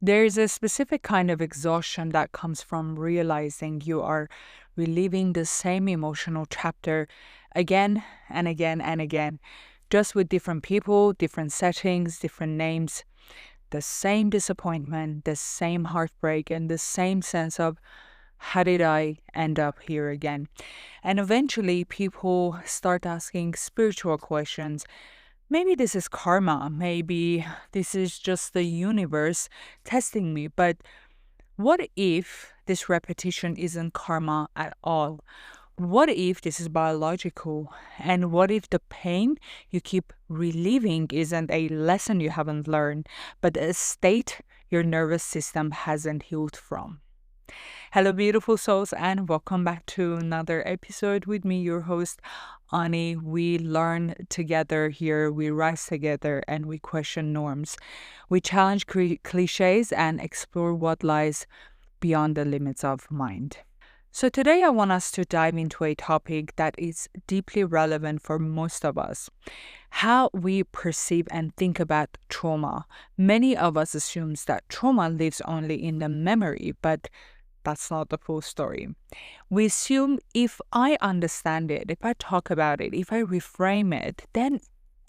There's a specific kind of exhaustion that comes from realizing you are reliving the same emotional chapter again and again and again, just with different people, different settings, different names, the same disappointment, the same heartbreak, and the same sense of how did I end up here again? And eventually, people start asking spiritual questions. Maybe this is karma. Maybe this is just the universe testing me. But what if this repetition isn't karma at all? What if this is biological? And what if the pain you keep reliving isn't a lesson you haven't learned, but a state your nervous system hasn't healed from? Hello, beautiful souls, and welcome back to another episode with me, your host, Ani. We learn together here, we rise together, and we question norms. We challenge cliches and explore what lies beyond the limits of mind. So, today I want us to dive into a topic that is deeply relevant for most of us: how we perceive and think about trauma. Many of us assumes that trauma lives only in the memory, but that's not the full story. We assume if I understand it, if I talk about it, if I reframe it, then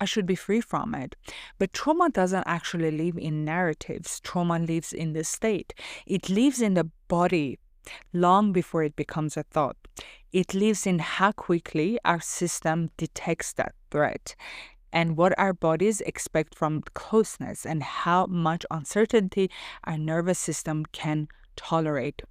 I should be free from it. But trauma doesn't actually live in narratives. Trauma lives in the state. It lives in the body long before it becomes a thought. It lives in how quickly our system detects that threat and what our bodies expect from closeness and how much uncertainty our nervous system can tolerate.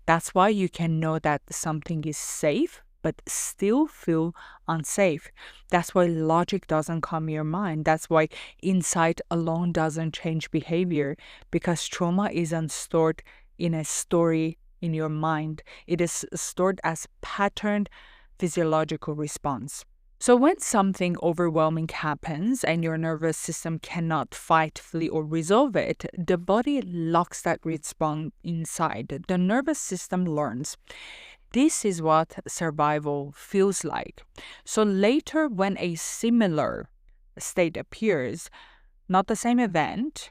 That's why you can know that something is safe but still feel unsafe. That's why logic doesn't calm your mind. That's why insight alone doesn't change behavior, because trauma isn't stored in a story in your mind. It is stored as patterned physiological response. So when something overwhelming happens and your nervous system cannot fight, flee, or resolve it, the body locks that response inside. The nervous system learns. This is what survival feels like. So later, when a similar state appears, not the same event,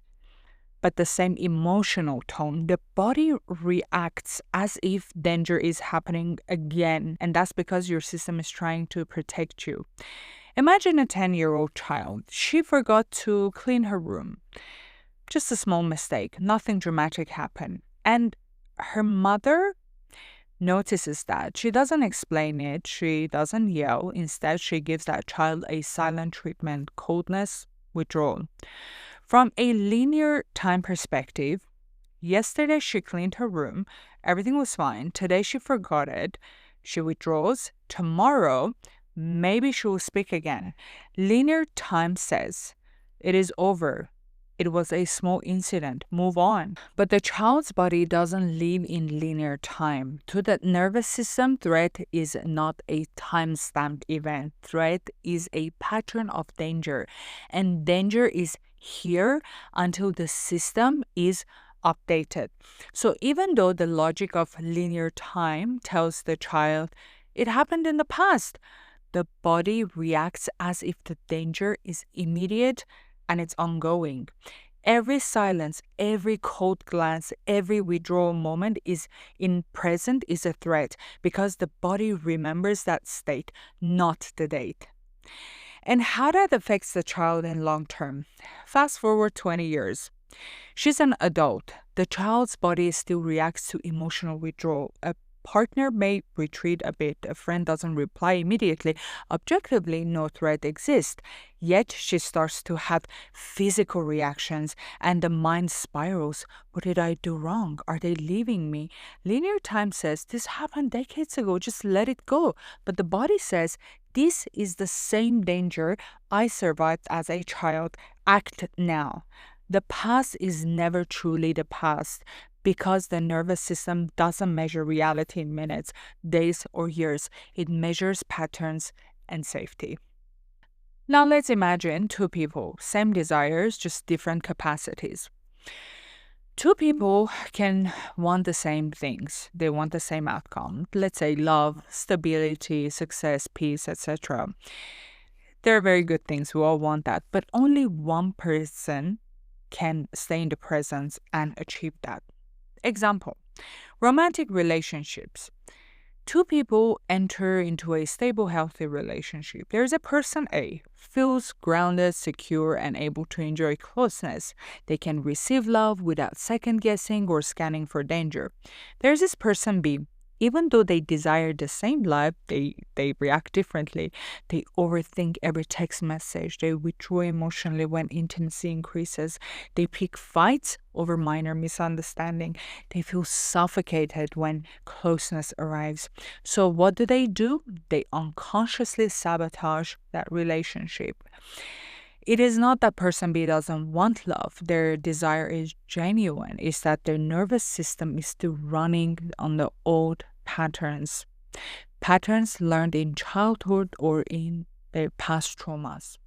but the same emotional tone, the body reacts as if danger is happening again. And that's because your system is trying to protect you. Imagine a 10-year-old child. She forgot to clean her room. Just a small mistake. Nothing dramatic happened. And her mother notices that. She doesn't explain it. She doesn't yell. Instead, she gives that child a silent treatment: coldness, withdrawal. From a linear time perspective, yesterday she cleaned her room, everything was fine. Today she forgot it, she withdraws. Tomorrow, maybe she will speak again. Linear time says, it is over. It was a small incident. Move on. But the child's body doesn't live in linear time. To the nervous system, threat is not a time-stamped event. Threat is a pattern of danger. And danger is here until the system is updated. So even though the logic of linear time tells the child it happened in the past, the body reacts as if the danger is immediate and it's ongoing. Every silence, every cold glance, every withdrawal moment is in present is a threat, because the body remembers that state, not the date. And how that affects the child in long term. Fast forward 20 years. She's an adult. The child's body still reacts to emotional withdrawal. A partner may retreat a bit. A friend doesn't reply immediately. Objectively, no threat exists. Yet she starts to have physical reactions and the mind spirals. What did I do wrong? Are they leaving me? Linear time says this happened decades ago. Just let it go. But the body says this is the same danger I survived as a child. Act now. The past is never truly the past, because the nervous system doesn't measure reality in minutes, days, or years. It measures patterns and safety. Now let's imagine two people, same desires, just different capacities. Two people can want the same things. They want the same outcome. Let's say love, stability, success, peace, etc. They're very good things. We all want that. But only one person can stay in the present and achieve that. Example, romantic relationships. Two people enter into a stable, healthy relationship. There's a person A, feels grounded, secure, and able to enjoy closeness. They can receive love without second guessing or scanning for danger. There's this person B. Even though they desire the same love, they react differently. They overthink every text message. They withdraw emotionally when intimacy increases. They pick fights over minor misunderstanding. They feel suffocated when closeness arrives. So what do? They unconsciously sabotage that relationship. It is not that person B doesn't want love. Their desire is genuine. It's that their nervous system is still running on the old patterns. Patterns learned in childhood or in their past traumas.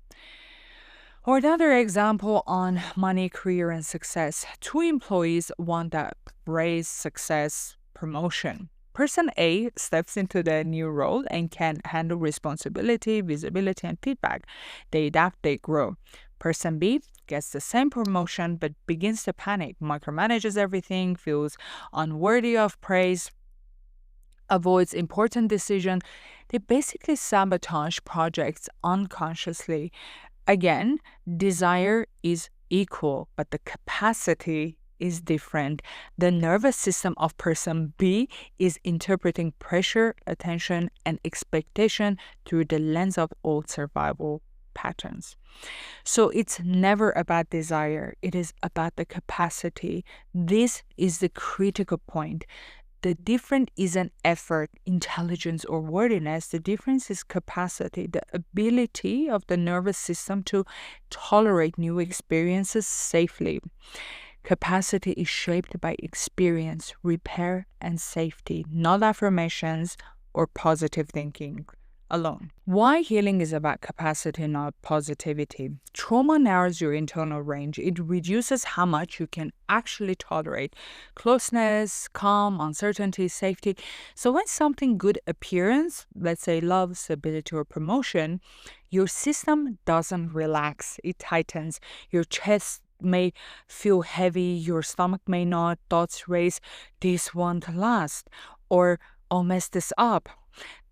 Or another example on money, career, and success. Two employees want that raise, success, promotion. Person A steps into the new role and can handle responsibility, visibility, and feedback. They adapt, they grow. Person B gets the same promotion but begins to panic, micromanages everything, feels unworthy of praise, avoids important decisions. They basically sabotage projects unconsciously. Again, desire is equal, but the capacity is different. The nervous system of person B is interpreting pressure, attention, and expectation through the lens of old survival patterns. So it's never about desire, it is about the capacity. This is the critical point. The difference isn't effort, intelligence, or worthiness. The difference is capacity, the ability of the nervous system to tolerate new experiences safely. Capacity is shaped by experience, repair, and safety, not affirmations or positive thinking alone. Why healing is about capacity, not positivity? Trauma narrows your internal range. It reduces how much you can actually tolerate. Closeness, calm, uncertainty, safety. So when something good appears, let's say love, stability, or promotion, your system doesn't relax. It tightens. Your chest may feel heavy, your stomach may not, thoughts race, this won't last, or I'll mess this up.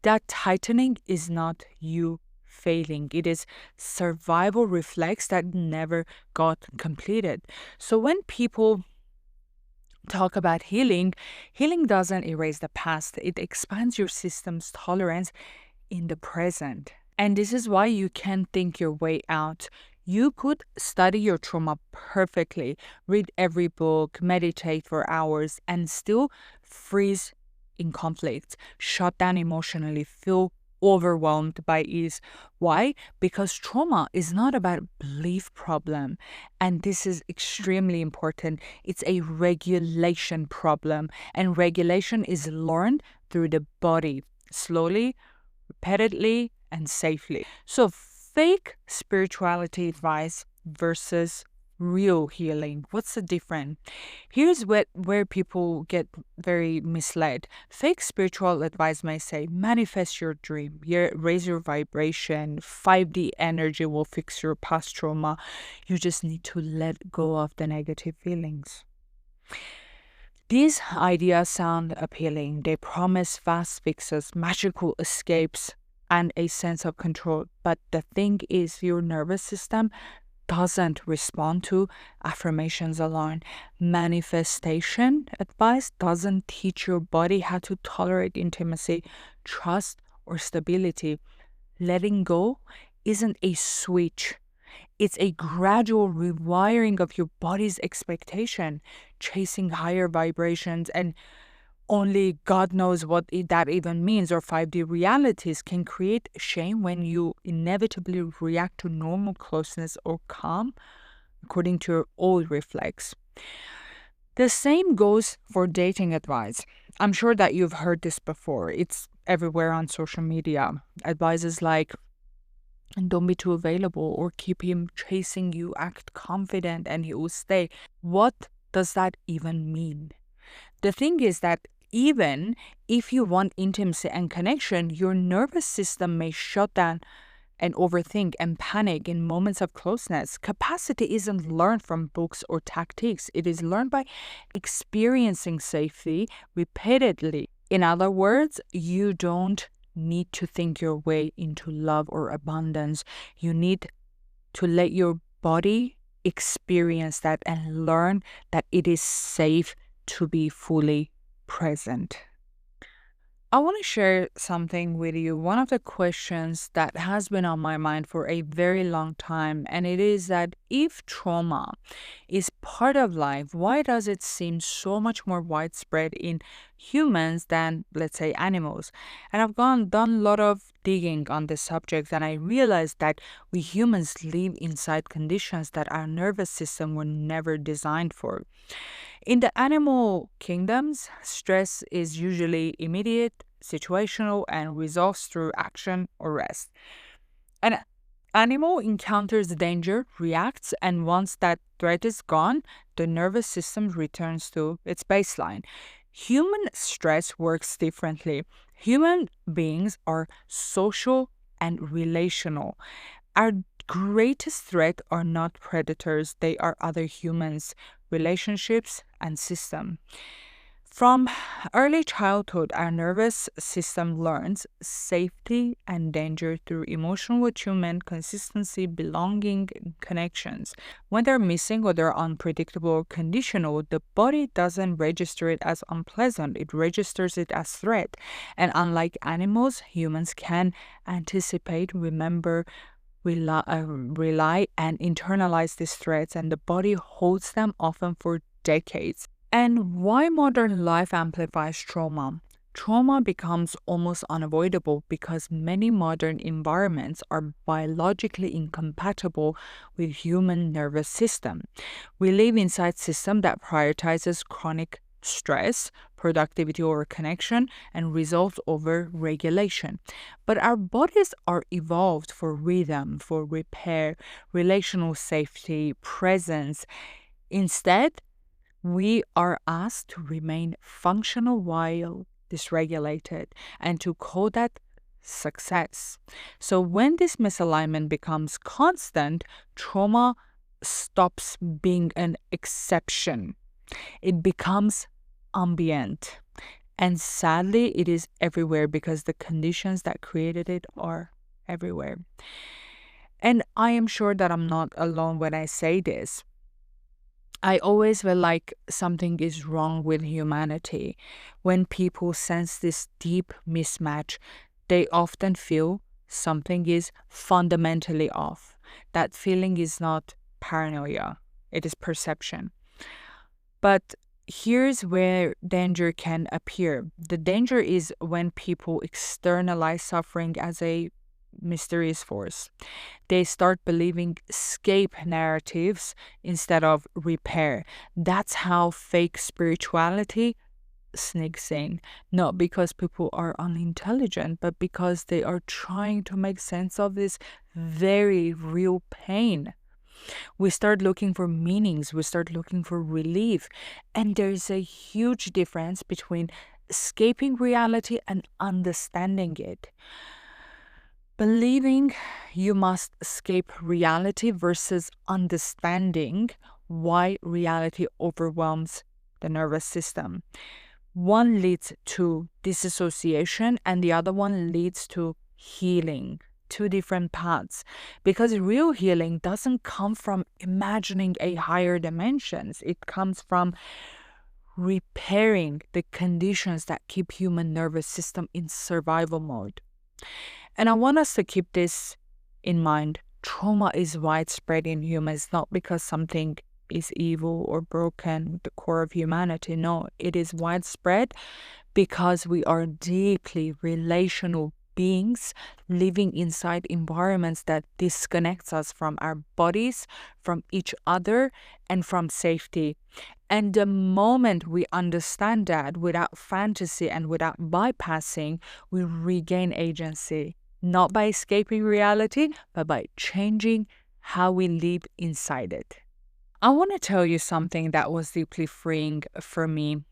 That tightening is not you failing. It is survival reflex that never got completed. So when people talk about healing, healing doesn't erase the past. It expands your system's tolerance in the present. And this is why you can think your way out. You could study your trauma perfectly, read every book, meditate for hours, and still freeze in conflict, shut down emotionally, feel overwhelmed by ease. Why? Because trauma is not about a belief problem. And this is extremely important. It's a regulation problem. And regulation is learned through the body, slowly, repeatedly, and safely. So fake spirituality advice versus real healing. What's the difference? Here's where people get very misled. Fake spiritual advice may say, manifest your dream, raise your vibration, 5D energy will fix your past trauma. You just need to let go of the negative feelings. These ideas sound appealing. They promise fast fixes, magical escapes, and a sense of control. But the thing is, your nervous system doesn't respond to affirmations alone. Manifestation advice doesn't teach your body how to tolerate intimacy, trust, or stability. Letting go isn't a switch. It's a gradual rewiring of your body's expectation, chasing higher vibrations, and only God knows what that even means, or 5D realities can create shame when you inevitably react to normal closeness or calm according to your old reflex. The same goes for dating advice. I'm sure that you've heard this before. It's everywhere on social media. Advices like, don't be too available, or keep him chasing you, act confident and he will stay. What does that even mean? The thing is that even if you want intimacy and connection, your nervous system may shut down and overthink and panic in moments of closeness. Capacity isn't learned from books or tactics, it is learned by experiencing safety repeatedly. In other words, you don't need to think your way into love or abundance. You need to let your body experience that and learn that it is safe to be fully present. I want to share something with you. One of the questions that has been on my mind for a very long time, and it is that if trauma is part of life, why does it seem so much more widespread in humans than, let's say, animals? And I've done a lot of digging on this subject, and I realized that we humans live inside conditions that our nervous system were never designed for. In the animal kingdoms, stress is usually immediate, situational, and resolves through action or rest. An animal encounters danger, reacts, and once that threat is gone, the nervous system returns to its baseline. Human stress works differently. Human beings are social and relational. Our greatest threat are not predators, they are other humans, relationships, and system. From early childhood, our nervous system learns safety and danger through emotional attunement, consistency, belonging, and connections. When they're missing or they're unpredictable or conditional, the body doesn't register it as unpleasant, it registers it as threat. And unlike animals, humans can anticipate, remember, rely and internalize these threats, and the body holds them often for decades. And why modern life amplifies trauma? Trauma becomes almost unavoidable because many modern environments are biologically incompatible with human nervous system. We live inside system that prioritizes chronic stress, productivity over connection, and results over regulation. But our bodies are evolved for rhythm, for repair, relational safety, presence. Instead, we are asked to remain functional while dysregulated and to call that success. So when this misalignment becomes constant, trauma stops being an exception. It becomes ambient. And sadly, it is everywhere because the conditions that created it are everywhere. And I am sure that I'm not alone when I say this. I always feel like something is wrong with humanity. When people sense this deep mismatch, they often feel something is fundamentally off. That feeling is not paranoia, it is perception. But here's where danger can appear. The danger is when people externalize suffering as a mysterious force. They start believing escape narratives instead of repair. That's how fake spirituality sneaks in. Not because people are unintelligent, but because they are trying to make sense of this very real pain. We start looking for meanings, we start looking for relief. And there's a huge difference between escaping reality and understanding it. Believing you must escape reality versus understanding why reality overwhelms the nervous system. One leads to disassociation and the other one leads to healing. Two different paths. Because real healing doesn't come from imagining a higher dimensions. It comes from repairing the conditions that keep human nervous system in survival mode. And I want us to keep this in mind. Trauma is widespread in humans, not because something is evil or broken at the core of humanity. No, it is widespread because we are deeply relational beings living inside environments that disconnects us from our bodies, from each other, and from safety. And the moment we understand that without fantasy and without bypassing, we regain agency. Not by escaping reality, but by changing how we live inside it. I want to tell you something that was deeply freeing for me.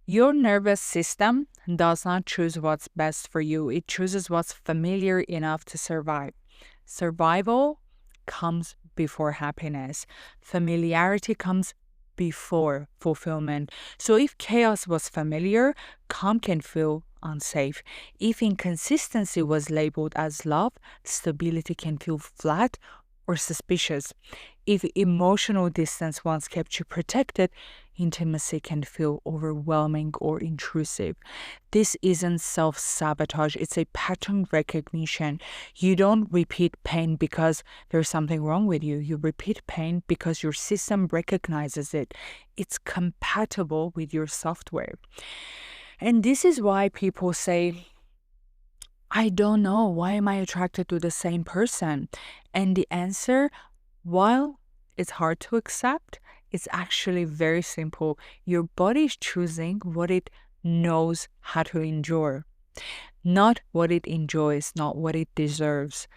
Your nervous system does not choose what's best for you. It chooses what's familiar enough to survive. Survival comes before happiness. Familiarity comes before fulfillment. So if chaos was familiar, calm can feel unsafe. If inconsistency was labeled as love, stability can feel flat or suspicious. If emotional distance once kept you protected, intimacy can feel overwhelming or intrusive. This isn't self-sabotage, it's a pattern recognition. You don't repeat pain because there's something wrong with you. You repeat pain because your system recognizes it. It's compatible with your software. And this is why people say, I don't know, why am I attracted to the same person? And the answer, while it's hard to accept, it's actually very simple. Your body is choosing what it knows how to endure, not what it enjoys, not what it deserves,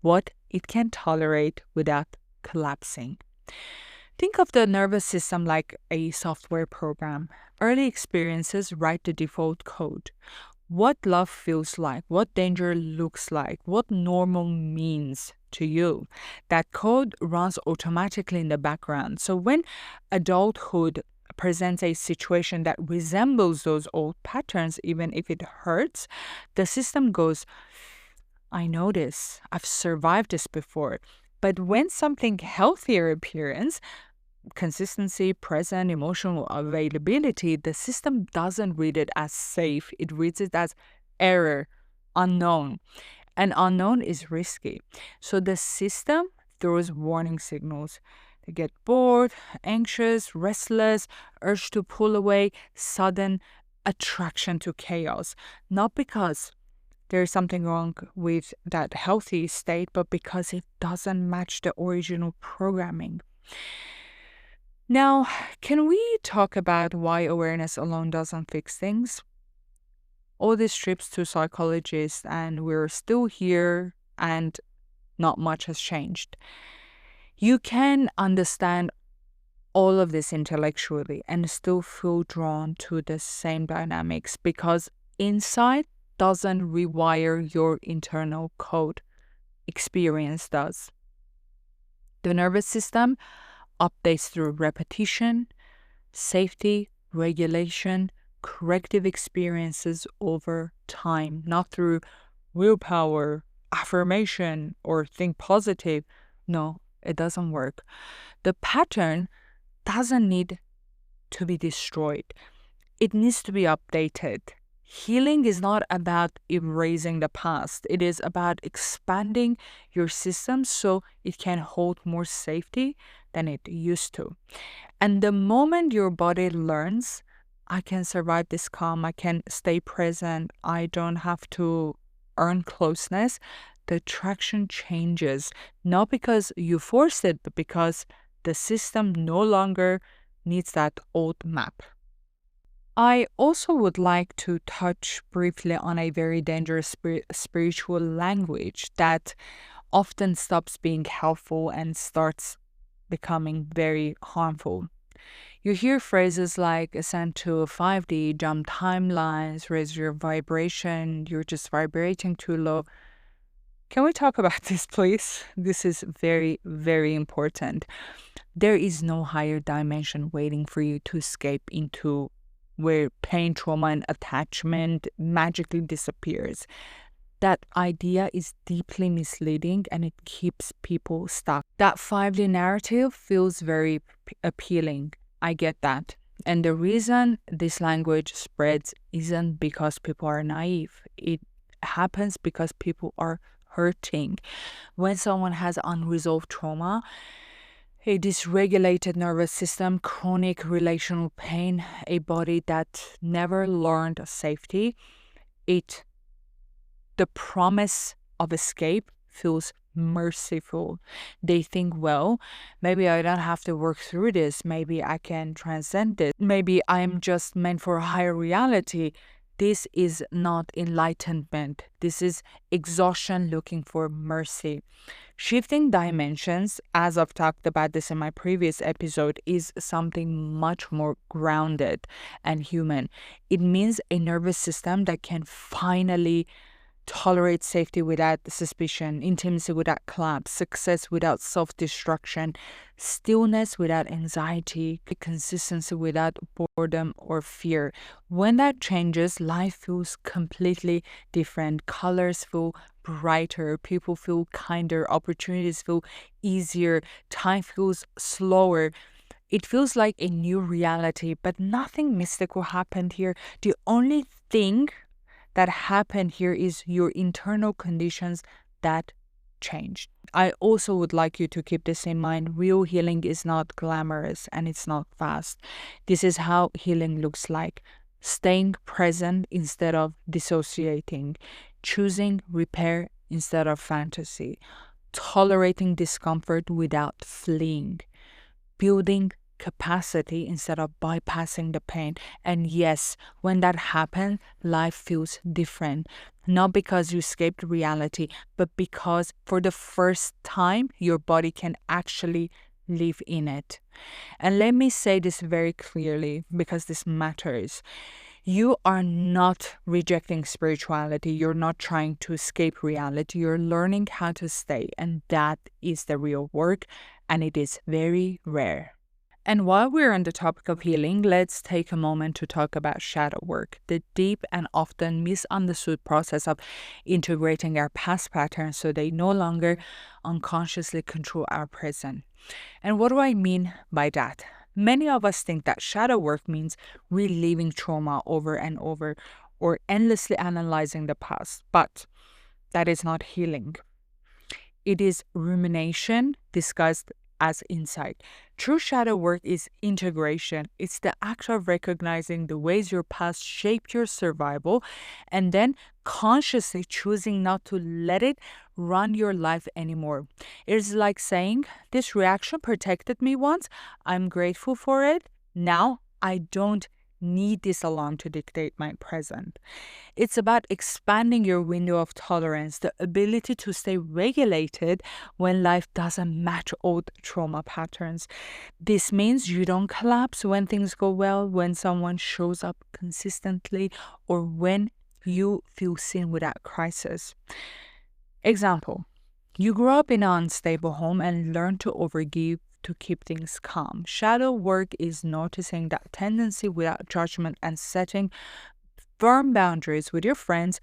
what it can tolerate without collapsing. Think of the nervous system like a software program. Early experiences write the default code. What love feels like, what danger looks like, what normal means to you. That code runs automatically in the background. So when adulthood presents a situation that resembles those old patterns, even if it hurts, the system goes, I know this, I've survived this before. But when something healthier appears, consistency, present, emotional availability, the system doesn't read it as safe. It reads it as error, unknown. And unknown is risky. So the system throws warning signals. They get bored, anxious, restless, urge to pull away, sudden attraction to chaos. Not because there's something wrong with that healthy state, but because it doesn't match the original programming. Now, can we talk about why awareness alone doesn't fix things? All these trips to psychologists, and we're still here, and not much has changed. You can understand all of this intellectually and still feel drawn to the same dynamics because insight doesn't rewire your internal code. Experience does. The nervous system updates through repetition, safety, regulation, corrective experiences over time, not through willpower, affirmation, or think positive. No, it doesn't work. The pattern doesn't need to be destroyed, it needs to be updated. Healing is not about erasing the past, it is about expanding your system so it can hold more safety than it used to. And the moment your body learns, I can survive this calm, I can stay present, I don't have to earn closeness, the attraction changes. Not because you forced it, but because the system no longer needs that old map. I also would like to touch briefly on a very dangerous spiritual language that often stops being helpful and starts becoming very harmful. You hear phrases like ascend to 5D, jump timelines, raise your vibration, you're just vibrating too low. Can we talk about this, please? This is very, very important. There is no higher dimension waiting for you to escape into, where pain, trauma, and attachment magically disappears. That idea is deeply misleading and it keeps people stuck. That 5D narrative feels very appealing. I get that. And the reason this language spreads isn't because people are naive. It happens because people are hurting. When someone has unresolved trauma, a dysregulated nervous system, chronic relational pain, a body that never learned safety, the promise of escape feels merciful. They think, well, maybe I don't have to work through this. Maybe I can transcend it. Maybe I'm just meant for a higher reality. This is not enlightenment. This is exhaustion looking for mercy. Shifting dimensions, as I've talked about this in my previous episode, is something much more grounded and human. It means a nervous system that can finally tolerate safety without suspicion, intimacy without collapse, success without self-destruction, stillness without anxiety, consistency without boredom or fear. When that changes, life feels completely different. Colors feel brighter, people feel kinder, opportunities feel easier, time feels slower. It feels like a new reality, but nothing mystical happened here. The only thing that happened here is your internal conditions that changed. I also would like you to keep this in mind. Real healing is not glamorous and it's not fast. This is how healing looks like: staying present instead of dissociating, choosing repair instead of fantasy, tolerating discomfort without fleeing, building capacity instead of bypassing the pain. And yes, when that happens, life feels different. Not because you escaped reality, but because for the first time, your body can actually live in it. And let me say this very clearly because this matters. You are not rejecting spirituality. You're not trying to escape reality. You're learning how to stay. And that is the real work. And it is very rare. And while we're on the topic of healing, let's take a moment to talk about shadow work, the deep and often misunderstood process of integrating our past patterns so they no longer unconsciously control our present. And what do I mean by that? Many of us think that shadow work means reliving trauma over and over or endlessly analyzing the past, but that is not healing. It is rumination disguised as insight. True shadow work is integration. It's the act of recognizing the ways your past shaped your survival and then consciously choosing not to let it run your life anymore. It is like saying, this reaction protected me once. I'm grateful for it. Now I don't need this alarm to dictate my present. It's about expanding your window of tolerance, the ability to stay regulated when life doesn't match old trauma patterns. This means you don't collapse when things go well, when someone shows up consistently, or when you feel seen without crisis. Example: you grew up in an unstable home and learned to overgive to keep things calm. Shadow work is noticing that tendency without judgment and setting firm boundaries with your friends,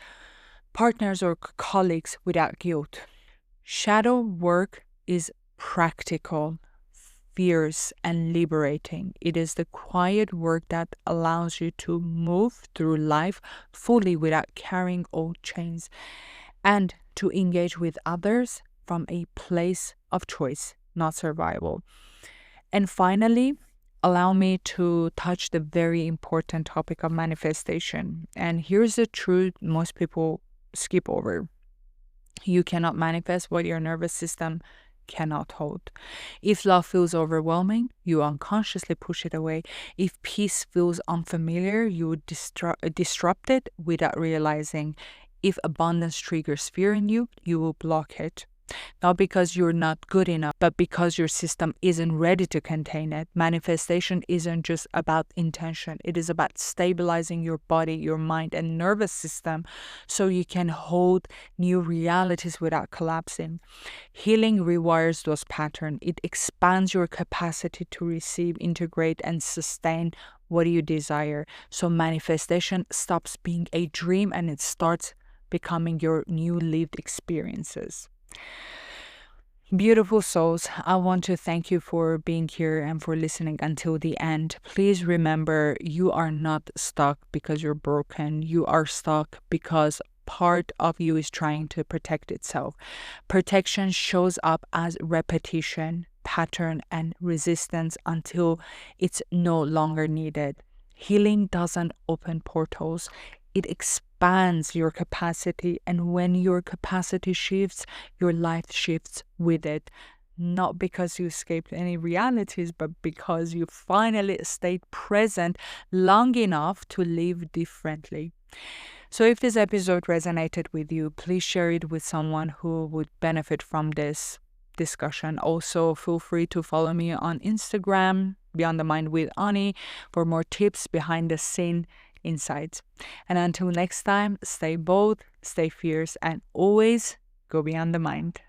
partners, or colleagues without guilt. Shadow work is practical, fierce, and liberating. It is the quiet work that allows you to move through life fully without carrying old chains and to engage with others from a place of choice, not survival. And finally, allow me to touch the very important topic of manifestation. And here's the truth most people skip over: you cannot manifest what your nervous system cannot hold. If love feels overwhelming, you unconsciously push it away. If peace feels unfamiliar, you would disrupt it without realizing. If abundance triggers fear in you, you will block it. Not because you're not good enough, but because your system isn't ready to contain it. Manifestation isn't just about intention. It is about stabilizing your body, your mind, and nervous system so you can hold new realities without collapsing. Healing rewires those patterns. It expands your capacity to receive, integrate, and sustain what you desire. So manifestation stops being a dream and it starts becoming your new lived experiences. Beautiful souls, I want to thank you for being here and for listening until the end. Please remember, you are not stuck because you're broken. You are stuck because part of you is trying to protect itself. Protection shows up as repetition, pattern, and resistance until it's no longer needed. Healing doesn't open portals, it expands your capacity, and when your capacity shifts, your life shifts with it. Not because you escaped any realities, but because you finally stayed present long enough to live differently. So if this episode resonated with you, please share it with someone who would benefit from this discussion. Also, feel free to follow me on Instagram, Beyond the Mind with Ani, for more tips, behind the scene insights. And until next time, stay bold, stay fierce, and always go beyond the mind.